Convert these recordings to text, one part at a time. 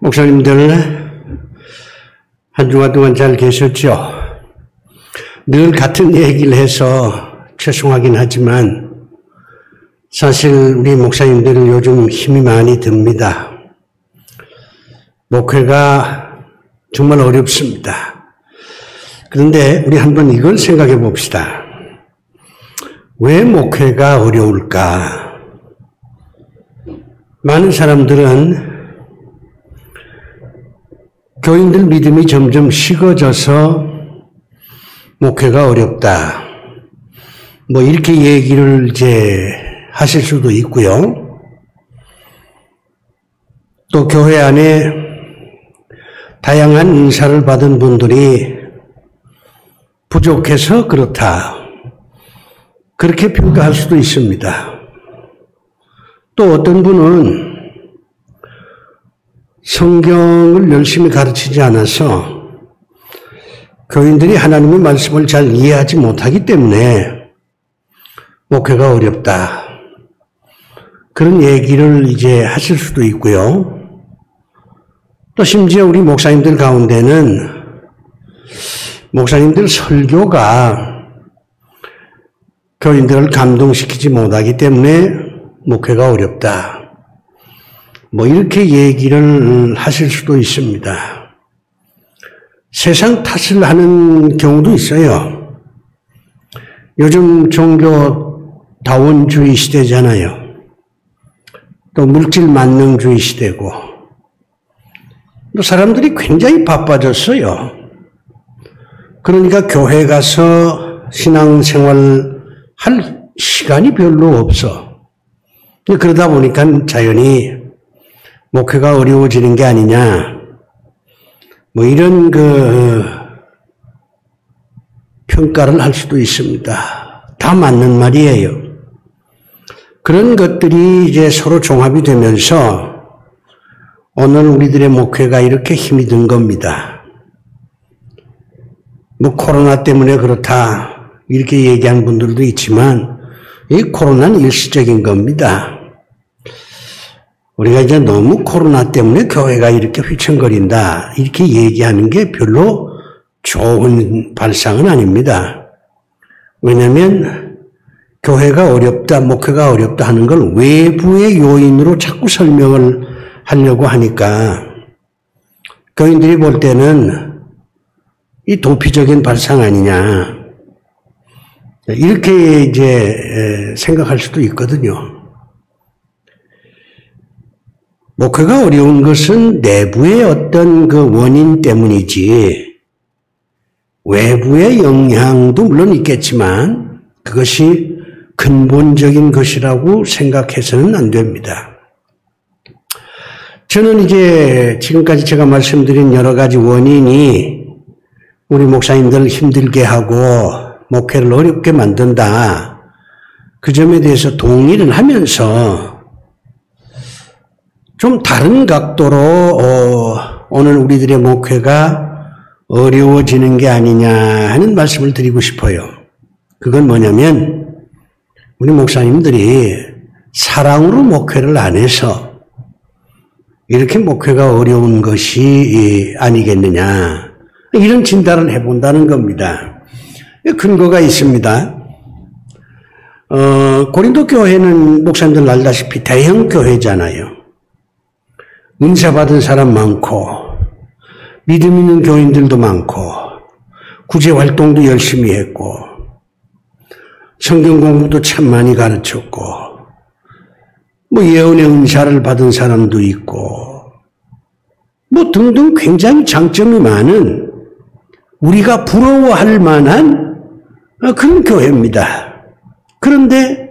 목사님들 한 주간 동안 잘 계셨죠? 늘 같은 얘기를 해서 죄송하긴 하지만 사실 우리 목사님들은 요즘 힘이 많이 듭니다. 목회가 정말 어렵습니다. 그런데 우리 한번 이걸 생각해 봅시다. 왜 목회가 어려울까? 많은 사람들은 교인들 믿음이 점점 식어져서 목회가 어렵다. 뭐 이렇게 얘기를 이제 하실 수도 있고요. 또 교회 안에 다양한 인사를 받은 분들이 부족해서 그렇다. 그렇게 평가할 수도 있습니다. 또 어떤 분은 성경을 열심히 가르치지 않아서 교인들이 하나님의 말씀을 잘 이해하지 못하기 때문에 목회가 어렵다. 그런 얘기를 이제 하실 수도 있고요. 또 심지어 우리 목사님들 가운데는 목사님들 설교가 교인들을 감동시키지 못하기 때문에 목회가 어렵다. 뭐 이렇게 얘기를 하실 수도 있습니다. 세상 탓을 하는 경우도 있어요. 요즘 종교 다원주의 시대잖아요. 또 물질 만능주의 시대고 또 사람들이 굉장히 바빠졌어요. 그러니까 교회 가서 신앙생활 할 시간이 별로 없어. 그러다 보니까 자연히 목회가 어려워지는 게 아니냐. 뭐 이런 평가를 할 수도 있습니다. 다 맞는 말이에요. 그런 것들이 이제 서로 종합이 되면서 오늘 우리들의 목회가 이렇게 힘이 든 겁니다. 뭐 코로나 때문에 그렇다 이렇게 얘기하는 분들도 있지만 이 코로나는 일시적인 겁니다. 우리가 이제 너무 코로나 때문에 교회가 이렇게 휘청거린다 이렇게 얘기하는 게 별로 좋은 발상은 아닙니다. 왜냐하면 교회가 어렵다, 목회가 어렵다 하는 걸 외부의 요인으로 자꾸 설명을 하려고 하니까 교인들이 볼 때는 이 도피적인 발상 아니냐 이렇게 이제 생각할 수도 있거든요. 목회가 어려운 것은 내부의 어떤 그 원인 때문이지 외부의 영향도 물론 있겠지만 그것이 근본적인 것이라고 생각해서는 안 됩니다. 저는 이제 지금까지 제가 말씀드린 여러 가지 원인이 우리 목사님들을 힘들게 하고 목회를 어렵게 만든다. 그 점에 대해서 동의를 하면서 좀 다른 각도로 오늘 우리들의 목회가 어려워지는 게 아니냐 하는 말씀을 드리고 싶어요. 그건 뭐냐면 우리 목사님들이 사랑으로 목회를 안 해서 이렇게 목회가 어려운 것이 아니겠느냐 이런 진단을 해본다는 겁니다. 근거가 있습니다. 고린도 교회는 목사님들 알다시피 대형 교회잖아요. 은사 받은 사람 많고 믿음 있는 교인들도 많고 구제 활동도 열심히 했고 성경 공부도 참 많이 가르쳤고 뭐 예언의 은사를 받은 사람도 있고 뭐 등등 굉장히 장점이 많은 우리가 부러워할 만한 그런 교회입니다. 그런데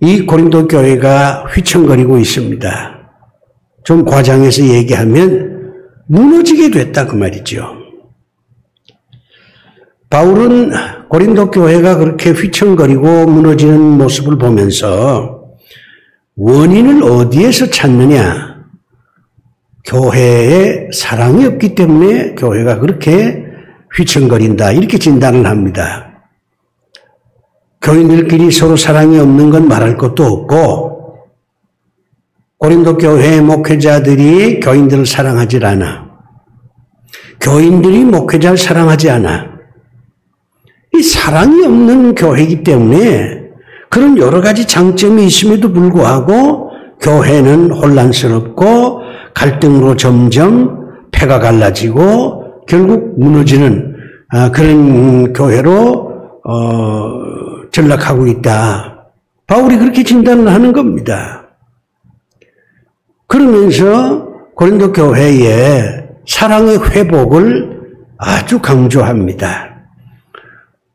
이 고린도 교회가 휘청거리고 있습니다. 좀 과장해서 얘기하면 무너지게 됐다 그 말이죠. 바울은 고린도 교회가 그렇게 휘청거리고 무너지는 모습을 보면서 원인을 어디에서 찾느냐? 교회에 사랑이 없기 때문에 교회가 그렇게 휘청거린다 이렇게 진단을 합니다. 교인들끼리 서로 사랑이 없는 건 말할 것도 없고 고린도 교회 목회자들이 교인들을 사랑하지 않아. 교인들이 목회자를 사랑하지 않아. 이 사랑이 없는 교회이기 때문에 그런 여러 가지 장점이 있음에도 불구하고 교회는 혼란스럽고 갈등으로 점점 패가 갈라지고 결국 무너지는 그런 교회로 전락하고 있다. 바울이 그렇게 진단을 하는 겁니다. 그러면서 고린도 교회에 사랑의 회복을 아주 강조합니다.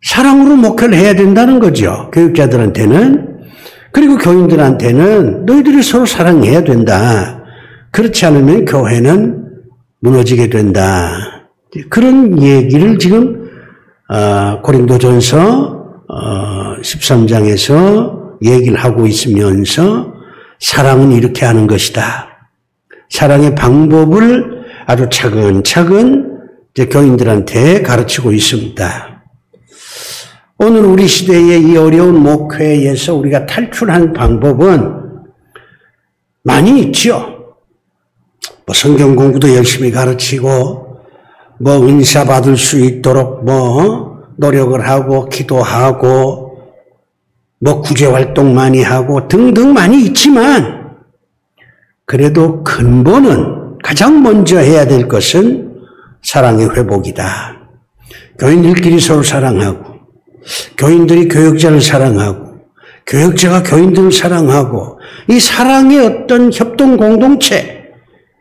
사랑으로 목회를 해야 된다는 거죠. 교육자들한테는. 그리고 교인들한테는 너희들이 서로 사랑해야 된다. 그렇지 않으면 교회는 무너지게 된다. 그런 얘기를 지금 고린도전서 13장에서 얘기를 하고 있으면서 사랑은 이렇게 하는 것이다. 사랑의 방법을 아주 차근차근 이제 교인들한테 가르치고 있습니다. 오늘 우리 시대의 이 어려운 목회에서 우리가 탈출한 방법은 많이 있죠. 뭐 성경 공부도 열심히 가르치고 뭐 은사 받을 수 있도록 뭐 노력을 하고 기도하고 뭐 구제 활동 많이 하고 등등 많이 있지만 그래도 근본은 가장 먼저 해야 될 것은 사랑의 회복이다. 교인들끼리 서로 사랑하고 교인들이 교역자를 사랑하고 교역자가 교인들을 사랑하고 이 사랑의 어떤 협동 공동체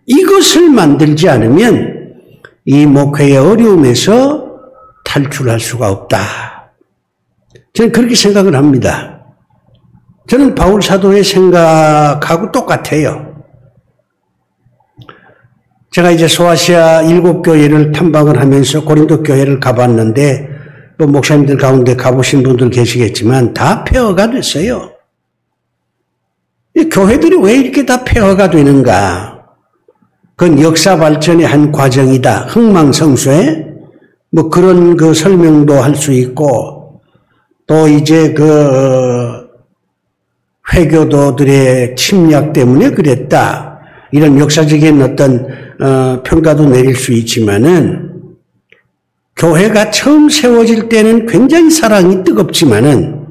이것을 만들지 않으면 이 목회의 어려움에서 탈출할 수가 없다. 저는 그렇게 생각을 합니다. 저는 바울 사도의 생각하고 똑같아요. 제가 이제 소아시아 7교회를 탐방을 하면서 고린도 교회를 가봤는데 뭐 목사님들 가운데 가보신 분들 계시겠지만 다 폐허가 됐어요. 이 교회들이 왜 이렇게 다 폐허가 되는가? 그건 역사 발전의 한 과정이다. 흥망성쇠 뭐 그런 그 설명도 할 수 있고 또 이제 그 회교도들의 침략 때문에 그랬다. 이런 역사적인 어떤 평가도 내릴 수 있지만은 교회가 처음 세워질 때는 굉장히 사랑이 뜨겁지만은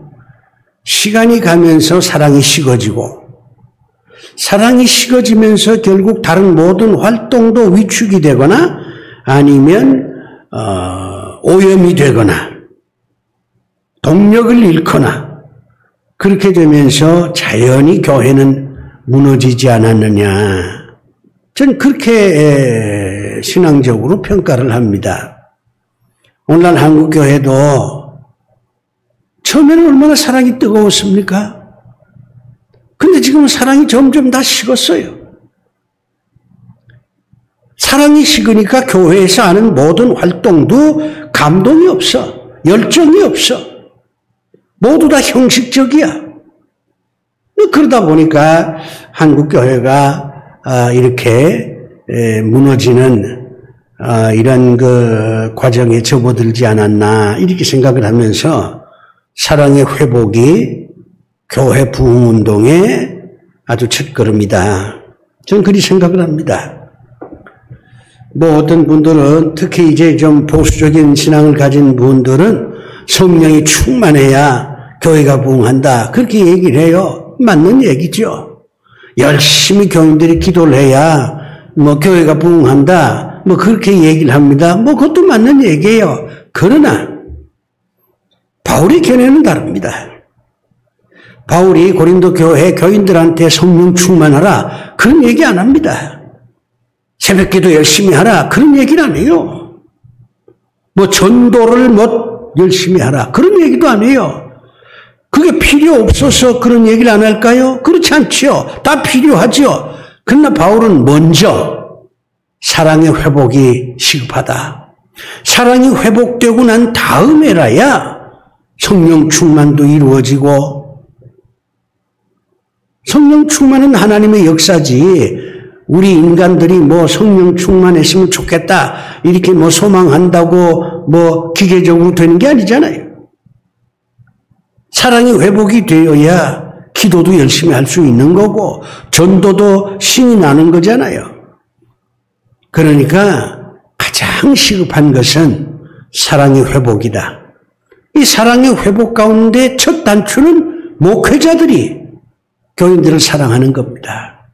시간이 가면서 사랑이 식어지고 사랑이 식어지면서 결국 다른 모든 활동도 위축이 되거나 아니면 오염이 되거나 동력을 잃거나 그렇게 되면서 자연히 교회는 무너지지 않았느냐. 전 그렇게 신앙적으로 평가를 합니다. 오늘날 한국교회도 처음에는 얼마나 사랑이 뜨거웠습니까? 근데 지금 사랑이 점점 다 식었어요. 사랑이 식으니까 교회에서 하는 모든 활동도 감동이 없어. 열정이 없어. 모두 다 형식적이야. 그러다 보니까 한국교회가 이렇게 무너지는 이런 그 과정에 접어들지 않았나 이렇게 생각을 하면서 사랑의 회복이 교회 부흥운동의 아주 첫걸음이다. 저는 그렇게 생각을 합니다. 뭐 어떤 분들은 특히 이제 좀 보수적인 신앙을 가진 분들은 성령이 충만해야 교회가 부흥한다. 그렇게 얘기를 해요. 맞는 얘기죠. 열심히 교인들이 기도를 해야 뭐 교회가 부흥한다. 뭐 그렇게 얘기를 합니다. 뭐 그것도 맞는 얘기예요. 그러나 바울의 견해는 다릅니다. 바울이 고린도 교회 교인들한테 성령 충만하라 그런 얘기 안 합니다. 새벽기도 열심히 하라 그런 얘기는 안 해요. 뭐 전도를 뭐 열심히 하라 그런 얘기도 안 해요. 그게 필요 없어서 그런 얘기를 안 할까요? 그렇지 않지요. 다 필요하죠. 그러나 바울은 먼저 사랑의 회복이 시급하다. 사랑이 회복되고 난 다음에라야 성령 충만도 이루어지고 성령 충만은 하나님의 역사지 우리 인간들이 뭐 성령 충만했으면 좋겠다 이렇게 뭐 소망한다고 뭐 기계적으로 되는 게 아니잖아요. 사랑이 회복이 되어야 기도도 열심히 할 수 있는 거고 전도도 신이 나는 거잖아요. 그러니까 가장 시급한 것은 사랑의 회복이다. 이 사랑의 회복 가운데 첫 단추는 목회자들이 교인들을 사랑하는 겁니다.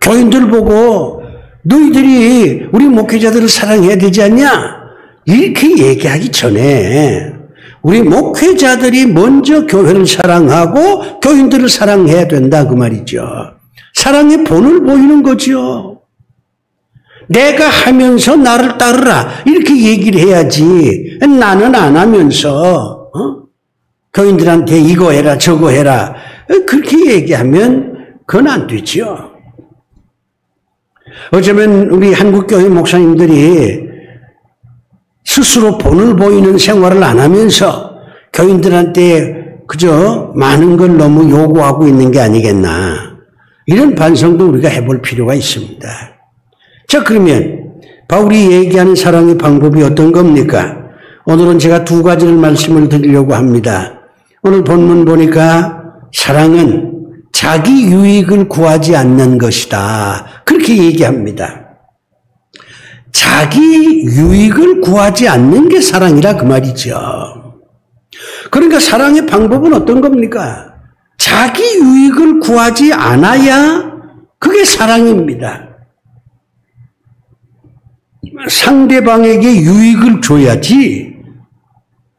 교인들 보고 너희들이 우리 목회자들을 사랑해야 되지 않냐? 이렇게 얘기하기 전에 우리 목회자들이 먼저 교회를 사랑하고 교인들을 사랑해야 된다 그 말이죠. 사랑의 본을 보이는 거죠. 내가 하면서 나를 따르라 이렇게 얘기를 해야지 나는 안 하면서 교인들한테 이거 해라 저거 해라 그렇게 얘기하면 그건 안 되죠. 어쩌면 우리 한국교회 목사님들이 스스로 본을 보이는 생활을 안 하면서 교인들한테 그저 많은 걸 너무 요구하고 있는 게 아니겠나. 이런 반성도 우리가 해볼 필요가 있습니다. 자, 그러면 바울이 얘기하는 사랑의 방법이 어떤 겁니까? 오늘은 제가 두 가지를 말씀을 드리려고 합니다. 오늘 본문 보니까 사랑은 자기 유익을 구하지 않는 것이다. 그렇게 얘기합니다. 자기 유익을 구하지 않는 게 사랑이라 그 말이죠. 그러니까 사랑의 방법은 어떤 겁니까? 자기 유익을 구하지 않아야 그게 사랑입니다. 상대방에게 유익을 줘야지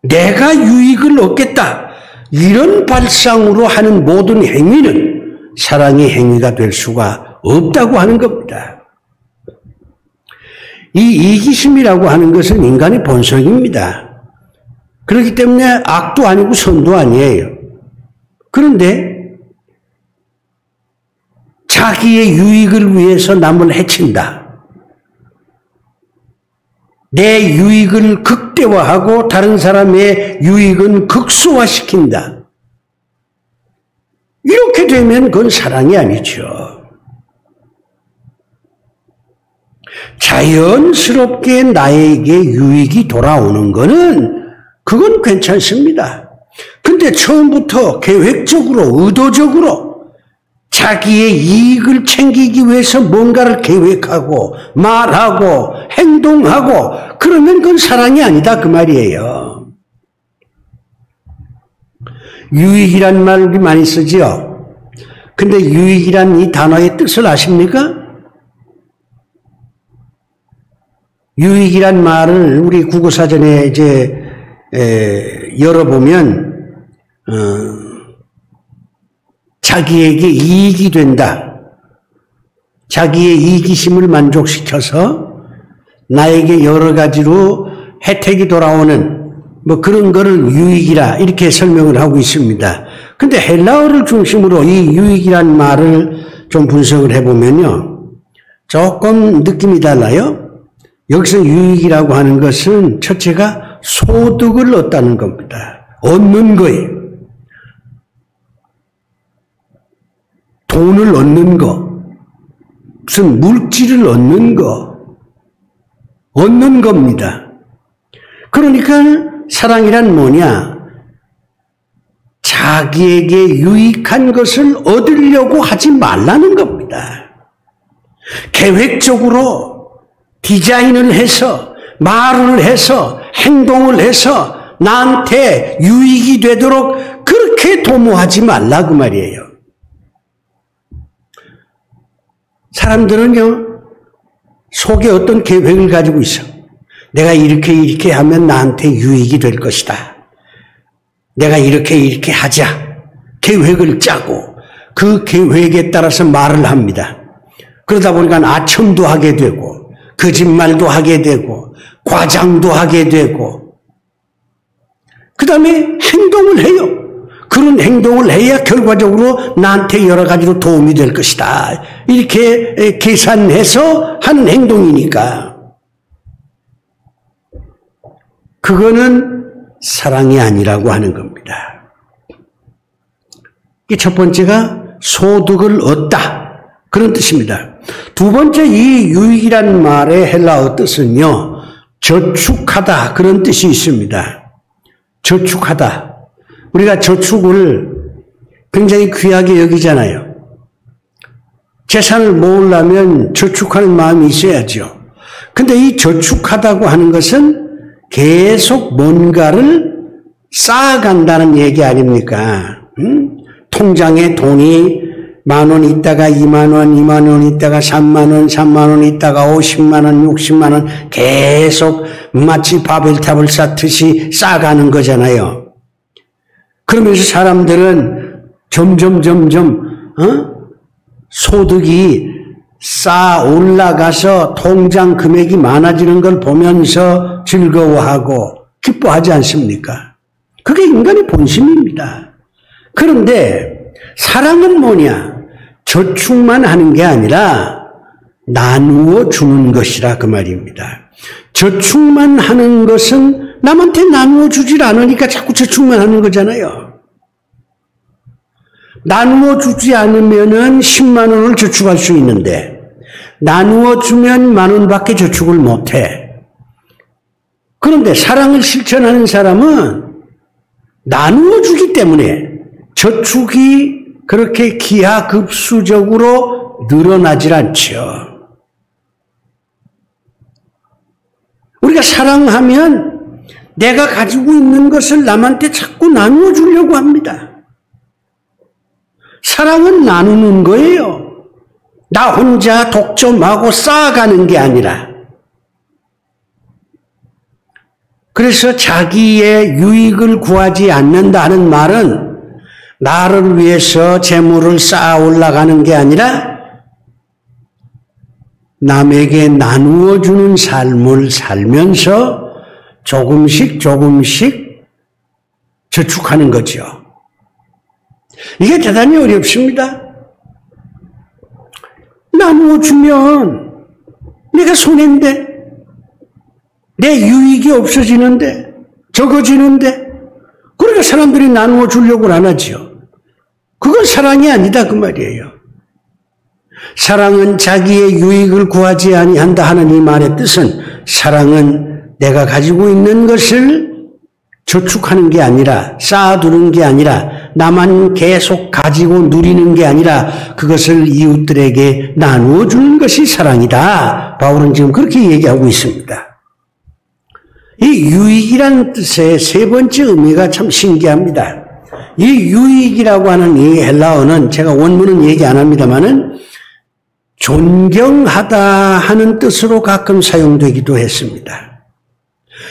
내가 유익을 얻겠다. 이런 발상으로 하는 모든 행위는 사랑의 행위가 될 수가 없다고 하는 겁니다. 이 이기심이라고 하는 것은 인간의 본성입니다. 그렇기 때문에 악도 아니고 선도 아니에요. 그런데 자기의 유익을 위해서 남을 해친다. 내 유익을 극대화하고 다른 사람의 유익은 극소화시킨다. 이렇게 되면 그건 사랑이 아니죠. 자연스럽게 나에게 유익이 돌아오는 거는 그건 괜찮습니다. 근데 처음부터 계획적으로 의도적으로 자기의 이익을 챙기기 위해서 뭔가를 계획하고 말하고 행동하고 그러면 그건 사랑이 아니다 그 말이에요. 유익이란 말 우리 많이 쓰죠. 근데 유익이란 이 단어의 뜻을 아십니까? 유익이란 말을 우리 국어사전에 이제 열어보면 자기에게 이익이 된다. 자기의 이기심을 만족시켜서 나에게 여러 가지로 혜택이 돌아오는 뭐 그런 거를 유익이라 이렇게 설명을 하고 있습니다. 근데 헬라어를 중심으로 이 유익이란 말을 좀 분석을 해보면요. 조금 느낌이 달라요. 여기서 유익이라고 하는 것은 첫째가 소득을 얻다는 겁니다. 얻는 거예요. 돈을 얻는 거, 무슨 물질을 얻는 거, 얻는 겁니다. 그러니까 사랑이란 뭐냐? 자기에게 유익한 것을 얻으려고 하지 말라는 겁니다. 계획적으로 디자인을 해서 말을 해서 행동을 해서 나한테 유익이 되도록 그렇게 도모하지 말라 그 말이에요. 사람들은요 속에 어떤 계획을 가지고 있어. 내가 이렇게 하면 나한테 유익이 될 것이다. 내가 이렇게 하자. 계획을 짜고 그 계획에 따라서 말을 합니다. 그러다 보니까 아첨도 하게 되고 거짓말도 하게 되고 과장도 하게 되고 그 다음에 행동을 해요. 그런 행동을 해야 결과적으로 나한테 여러 가지로 도움이 될 것이다. 이렇게 계산해서 하는 행동이니까 그거는 사랑이 아니라고 하는 겁니다. 첫 번째가 소득을 얻다. 그런 뜻입니다. 두 번째 이 유익이란 말의 헬라어 뜻은요. 저축하다. 그런 뜻이 있습니다. 저축하다. 우리가 저축을 굉장히 귀하게 여기잖아요. 재산을 모으려면 저축하는 마음이 있어야죠. 근데 이 저축하다고 하는 것은 계속 뭔가를 쌓아간다는 얘기 아닙니까? 통장에 돈이 10,000원 있다가 20,000원, 20,000원 있다가 30,000원, 30,000원 있다가 50,000원, 60,000원 계속 마치 바벨탑을 쌓듯이 쌓아가는 거잖아요. 그러면서 사람들은 점점 소득이 쌓아 올라가서 통장 금액이 많아지는 걸 보면서 즐거워하고 기뻐하지 않습니까? 그게 인간의 본심입니다. 그런데 사랑은 뭐냐? 저축만 하는 게 아니라 나누어 주는 것이라 그 말입니다. 저축만 하는 것은 남한테 나누어 주질 않으니까 자꾸 저축만 하는 거잖아요. 나누어 주지 않으면은 10만 원을 저축할 수 있는데 나누어 주면 10,000원밖에 저축을 못 해. 그런데 사랑을 실천하는 사람은 나누어 주기 때문에 저축이 그렇게 기하급수적으로 늘어나질 않죠. 우리가 사랑하면 내가 가지고 있는 것을 남한테 자꾸 나누어 주려고 합니다. 사랑은 나누는 거예요. 나 혼자 독점하고 쌓아가는 게 아니라. 그래서 자기의 유익을 구하지 않는다 하는 말은 나를 위해서 재물을 쌓아 올라가는 게 아니라 남에게 나누어 주는 삶을 살면서 조금씩 저축하는 거죠. 이게 대단히 어렵습니다. 나누어 주면 내가 손해인데, 내 유익이 없어지는데, 적어지는데, 그러니까 사람들이 나누어 주려고 안 하죠. 그건 사랑이 아니다 그 말이에요. 사랑은 자기의 유익을 구하지 아니한다 하는 이 말의 뜻은 사랑은 내가 가지고 있는 것을 저축하는 게 아니라 쌓아두는 게 아니라 나만 계속 가지고 누리는 게 아니라 그것을 이웃들에게 나누어 주는 것이 사랑이다. 바울은 지금 그렇게 얘기하고 있습니다. 이 유익이라는 뜻의 세 번째 의미가 참 신기합니다. 이 유익이라고 하는 이 헬라어는 제가 원문은 얘기 안 합니다만은 존경하다 하는 뜻으로 가끔 사용되기도 했습니다.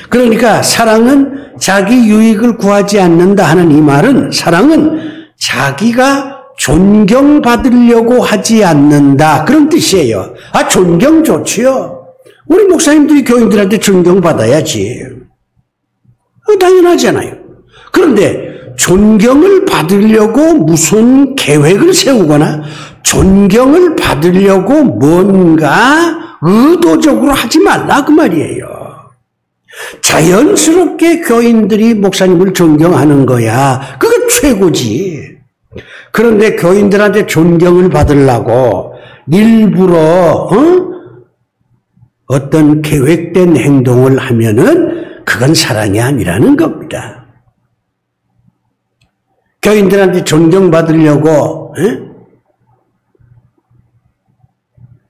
그러니까 사랑은 자기 유익을 구하지 않는다 하는 이 말은 사랑은 자기가 존경받으려고 하지 않는다 그런 뜻이에요. 아, 존경 좋지요. 우리 목사님들이 교인들한테 존경받아야지. 당연하잖아요. 그런데 존경을 받으려고 무슨 계획을 세우거나 존경을 받으려고 뭔가 의도적으로 하지 말라 그 말이에요. 자연스럽게 교인들이 목사님을 존경하는 거야. 그게 최고지. 그런데 교인들한테 존경을 받으려고 일부러 어떤 계획된 행동을 하면은 그건 사랑이 아니라는 겁니다. 교인들한테 존경받으려고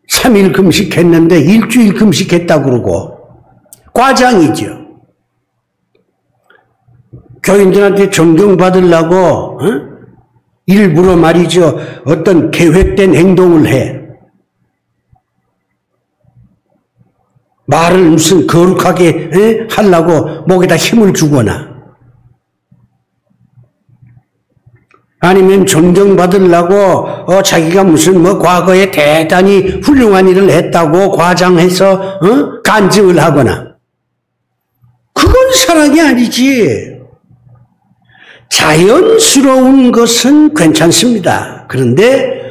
3일 금식했는데 일주일 금식했다고 그러고 과장이죠. 교인들한테 존경받으려고 일부러 말이죠. 어떤 계획된 행동을 해. 말을 무슨 거룩하게 하려고 목에다 힘을 주거나 아니면 존경받으려고 자기가 무슨 과거에 대단히 훌륭한 일을 했다고 과장해서 간증을 하거나 그건 사랑이 아니지. 자연스러운 것은 괜찮습니다. 그런데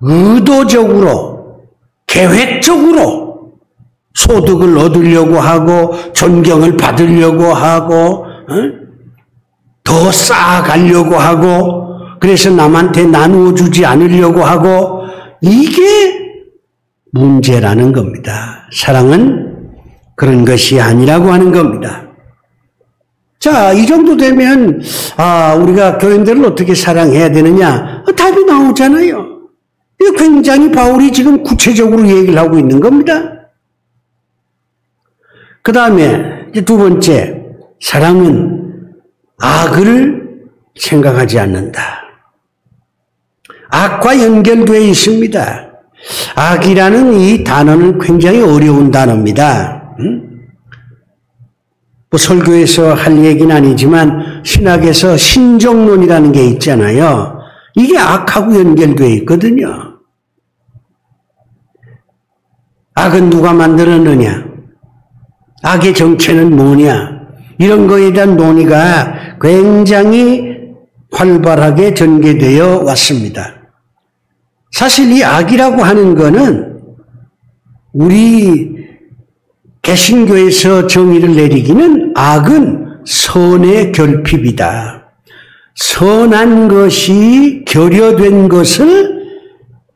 의도적으로 계획적으로 소득을 얻으려고 하고 존경을 받으려고 하고 더 쌓아가려고 하고 그래서 남한테 나누어 주지 않으려고 하고 이게 문제라는 겁니다. 사랑은 그런 것이 아니라고 하는 겁니다. 자, 이 정도 되면 우리가 교인들을 어떻게 사랑해야 되느냐? 답이 나오잖아요. 이거 굉장히 바울이 지금 구체적으로 얘기를 하고 있는 겁니다. 그 다음에 이제 두 번째, 사랑은 악을 생각하지 않는다. 악과 연결되어 있습니다. 악이라는 이 단어는 굉장히 어려운 단어입니다. 뭐 설교에서 할 얘기는 아니지만 신학에서 신정론이라는 게 있잖아요. 이게 악하고 연결되어 있거든요. 악은 누가 만들었느냐? 악의 정체는 뭐냐? 이런 거에 대한 논의가 굉장히 활발하게 전개되어 왔습니다. 사실 이 악이라고 하는 거는 우리 개신교에서 정의를 내리기는 악은 선의 결핍이다. 선한 것이 결여된 것을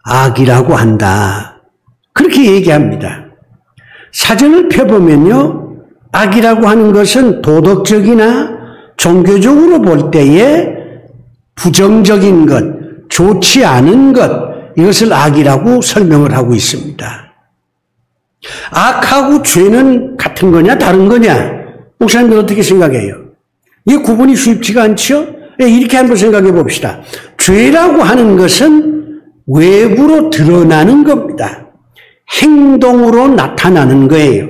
악이라고 한다. 그렇게 얘기합니다. 사전을 펴보면요, 악이라고 하는 것은 도덕적이나 종교적으로 볼 때에 부정적인 것, 좋지 않은 것, 이것을 악이라고 설명을 하고 있습니다. 악하고 죄는 같은 거냐 다른 거냐? 목사님들 어떻게 생각해요? 이 구분이 쉽지가 않죠? 이렇게 한번 생각해 봅시다. 죄라고 하는 것은 외부로 드러나는 겁니다. 행동으로 나타나는 거예요.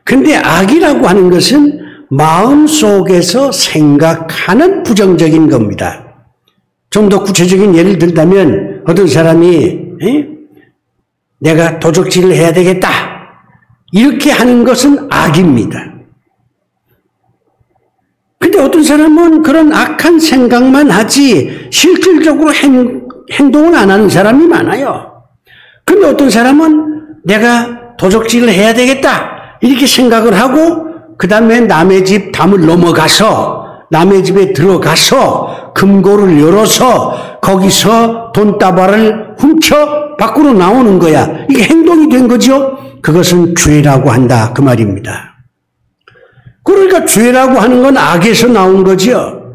근데 악이라고 하는 것은 마음속에서 생각하는 부정적인 겁니다. 좀 더 구체적인 예를 들자면 어떤 사람이 내가 도적질을 해야 되겠다 이렇게 하는 것은 악입니다. 근데 어떤 사람은 그런 악한 생각만 하지 실질적으로 행동을 안 하는 사람이 많아요. 근데 어떤 사람은 내가 도적질을 해야 되겠다 이렇게 생각을 하고 그 다음에 남의 집 담을 넘어가서 남의 집에 들어가서 금고를 열어서 거기서 돈다발을 훔쳐 밖으로 나오는 거야. 이게 행동이 된 거죠. 그것은 죄라고 한다 그 말입니다. 그러니까 죄라고 하는 건 악에서 나온 거죠.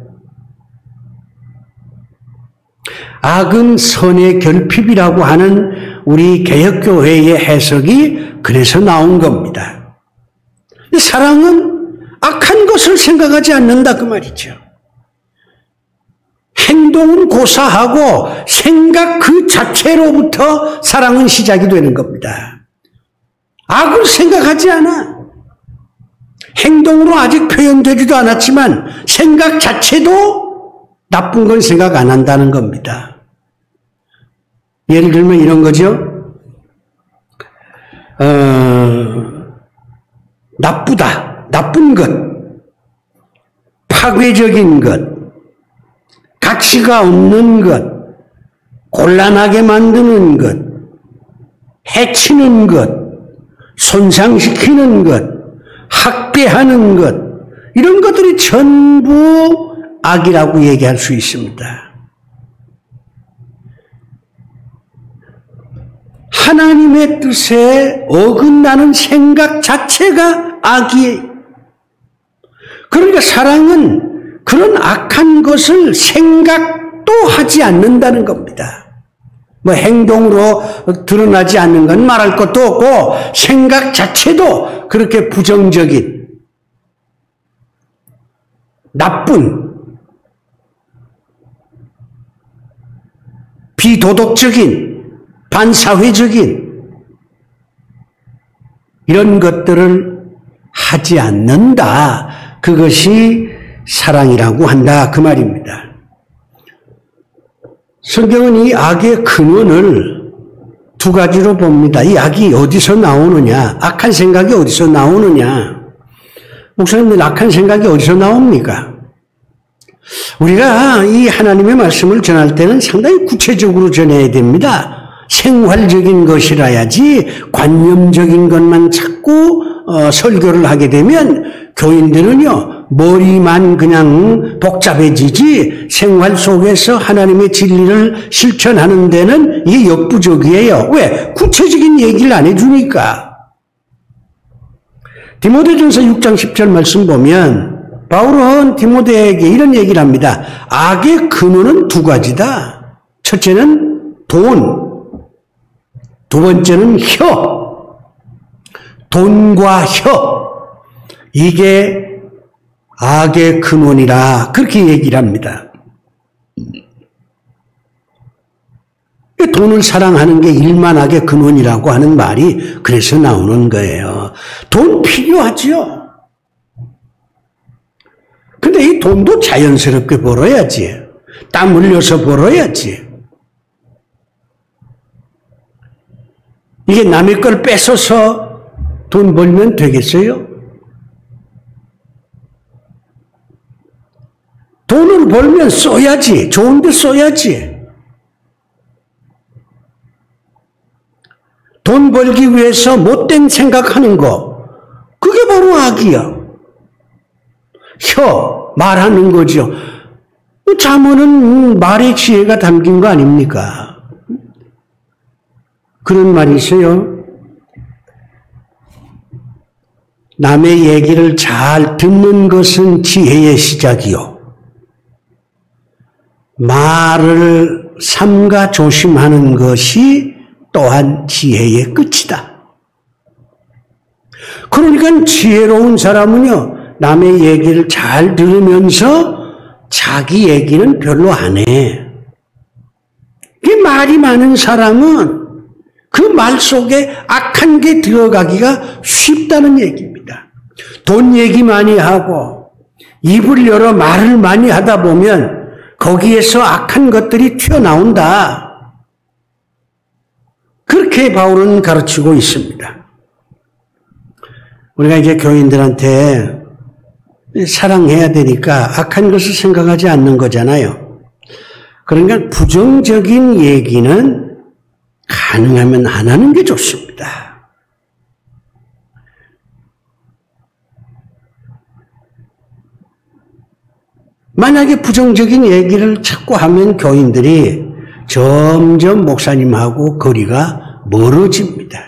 악은 선의 결핍이라고 하는 우리 개혁교회의 해석이 그래서 나온 겁니다. 사랑은 악한 것을 생각하지 않는다 그 말이죠. 행동은 고사하고 생각 그 자체로부터 사랑은 시작이 되는 겁니다. 악을 생각하지 않아. 행동으로 아직 표현되지도 않았지만 생각 자체도 나쁜 건 생각 안 한다는 겁니다. 예를 들면 이런 거죠. 나쁘다. 나쁜 것, 파괴적인 것, 가치가 없는 것, 곤란하게 만드는 것, 해치는 것, 손상시키는 것, 학대하는 것, 이런 것들이 전부 악이라고 얘기할 수 있습니다. 하나님의 뜻에 어긋나는 생각 자체가 악이에요. 그러니까 사랑은 그런 악한 것을 생각도 하지 않는다는 겁니다. 뭐 행동으로 드러나지 않는 건 말할 것도 없고 생각 자체도 그렇게 부정적인, 나쁜, 비도덕적인, 반사회적인 이런 것들을 하지 않는다. 그것이 사랑이라고 한다 그 말입니다. 성경은 이 악의 근원을 두 가지로 봅니다. 이 악이 어디서 나오느냐, 악한 생각이 어디서 나오느냐. 목사님들 악한 생각이 어디서 나옵니까? 우리가 이 하나님의 말씀을 전할 때는 상당히 구체적으로 전해야 됩니다. 생활적인 것이라야지 관념적인 것만 자꾸 설교를 하게 되면 교인들은요 머리만 그냥 복잡해지지 생활 속에서 하나님의 진리를 실천하는 데는 이게 역부족이에요. 왜? 구체적인 얘기를 안 해주니까. 디모데전서 6장 10절 말씀 보면 바울은 디모데에게 이런 얘기를 합니다. 악의 근원은 두 가지다. 첫째는 돈, 두 번째는 혀. 돈과 혀. 이게 악의 근원이라 그렇게 얘기를 합니다. 돈을 사랑하는 게 일만악의 근원이라고 하는 말이 그래서 나오는 거예요. 돈 필요하죠. 근데 이 돈도 자연스럽게 벌어야지. 땀 흘려서 벌어야지. 이게 남의 걸 뺏어서 돈 벌면 되겠어요? 돈을 벌면 써야지. 좋은 데 써야지. 돈 벌기 위해서 못된 생각하는 거, 그게 바로 악이야. 혀, 말하는 거죠. 잠언은 말의 지혜가 담긴 거 아닙니까? 그런 말이 있어요. 남의 얘기를 잘 듣는 것은 지혜의 시작이요. 말을 삼가 조심하는 것이 또한 지혜의 끝이다. 그러니까 지혜로운 사람은요, 남의 얘기를 잘 들으면서 자기 얘기는 별로 안 해. 그 말이 많은 사람은 그 말 속에 악한 게 들어가기가 쉽다는 얘기입니다. 돈 얘기 많이 하고 입을 열어 말을 많이 하다 보면 거기에서 악한 것들이 튀어나온다. 그렇게 바울은 가르치고 있습니다. 우리가 이제 교인들한테 사랑해야 되니까 악한 것을 생각하지 않는 거잖아요. 그러니까 부정적인 얘기는 가능하면 안 하는 게 좋습니다. 만약에 부정적인 얘기를 자꾸 하면 교인들이 점점 목사님하고 거리가 멀어집니다.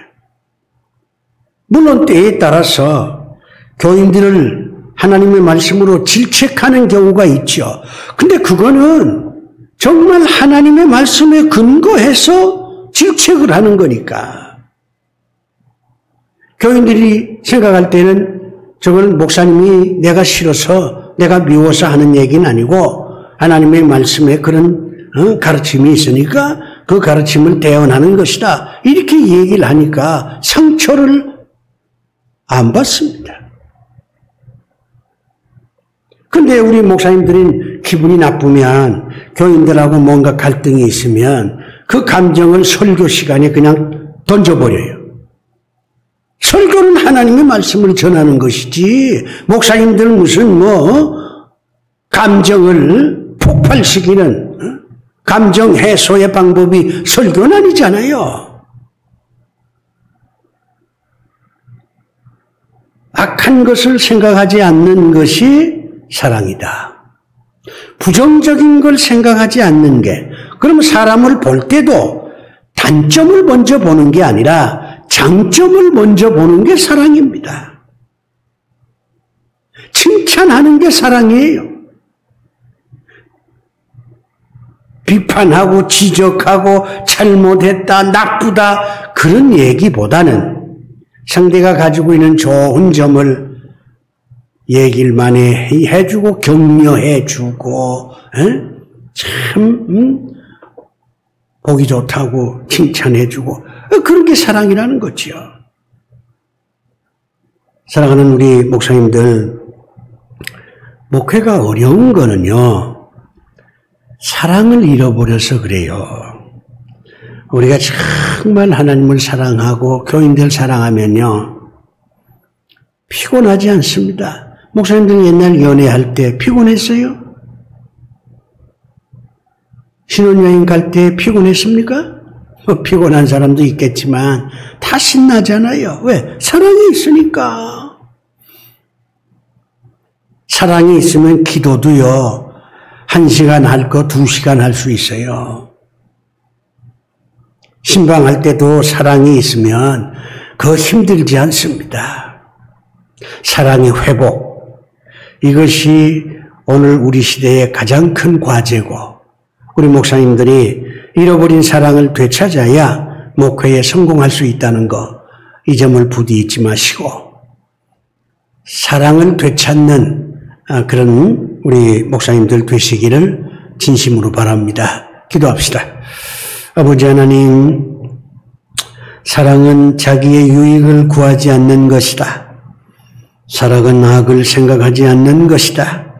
물론 때에 따라서 교인들을 하나님의 말씀으로 질책하는 경우가 있죠. 근데 그거는 정말 하나님의 말씀에 근거해서 질책을 하는 거니까. 교인들이 생각할 때는 저건 목사님이 내가 싫어서 내가 미워서 하는 얘기는 아니고 하나님의 말씀에 그런 가르침이 있으니까 그 가르침을 대언하는 것이다. 이렇게 얘기를 하니까 상처를 안 받습니다. 근데 우리 목사님들은 기분이 나쁘면 교인들하고 뭔가 갈등이 있으면 그 감정을 설교 시간에 그냥 던져버려요. 설교는 하나님의 말씀을 전하는 것이지 목사님들 무슨 감정을 폭발시키는 감정 해소의 방법이 설교는 아니잖아요. 악한 것을 생각하지 않는 것이 사랑이다. 부정적인 걸 생각하지 않는 게, 그러면 사람을 볼 때도 단점을 먼저 보는 게 아니라 장점을 먼저 보는 게 사랑입니다. 칭찬하는 게 사랑이에요. 비판하고 지적하고 잘못했다, 나쁘다 그런 얘기보다는 상대가 가지고 있는 좋은 점을 얘기를 많이 해주고 격려해주고 참 보기 좋다고 칭찬해주고 그런 게 사랑이라는 거죠. 사랑하는 우리 목사님들, 목회가 어려운 거는요, 사랑을 잃어버려서 그래요. 우리가 정말 하나님을 사랑하고 교인들 사랑하면요, 피곤하지 않습니다. 목사님들 옛날 연애할 때 피곤했어요? 신혼여행 갈 때 피곤했습니까? 피곤한 사람도 있겠지만 다 신나잖아요. 왜? 사랑이 있으니까. 사랑이 있으면 기도도요, 1시간 할 거 2시간 할 수 있어요. 신방할 때도 사랑이 있으면 그거 힘들지 않습니다. 사랑의 회복, 이것이 오늘 우리 시대의 가장 큰 과제고 우리 목사님들이 잃어버린 사랑을 되찾아야 목회에 성공할 수 있다는 거, 이 점을 부디 잊지 마시고 사랑을 되찾는 그런 우리 목사님들 되시기를 진심으로 바랍니다. 기도합시다. 아버지 하나님, 사랑은 자기의 유익을 구하지 않는 것이다. 사랑은 악을 생각하지 않는 것이다.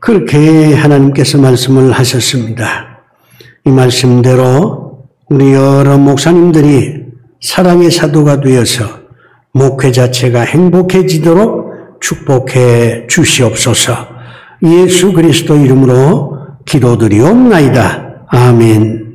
그렇게 하나님께서 말씀을 하셨습니다. 이 말씀대로 우리 여러 목사님들이 사랑의 사도가 되어서 목회 자체가 행복해지도록 축복해 주시옵소서. 예수 그리스도 이름으로 기도드리옵나이다. 아멘.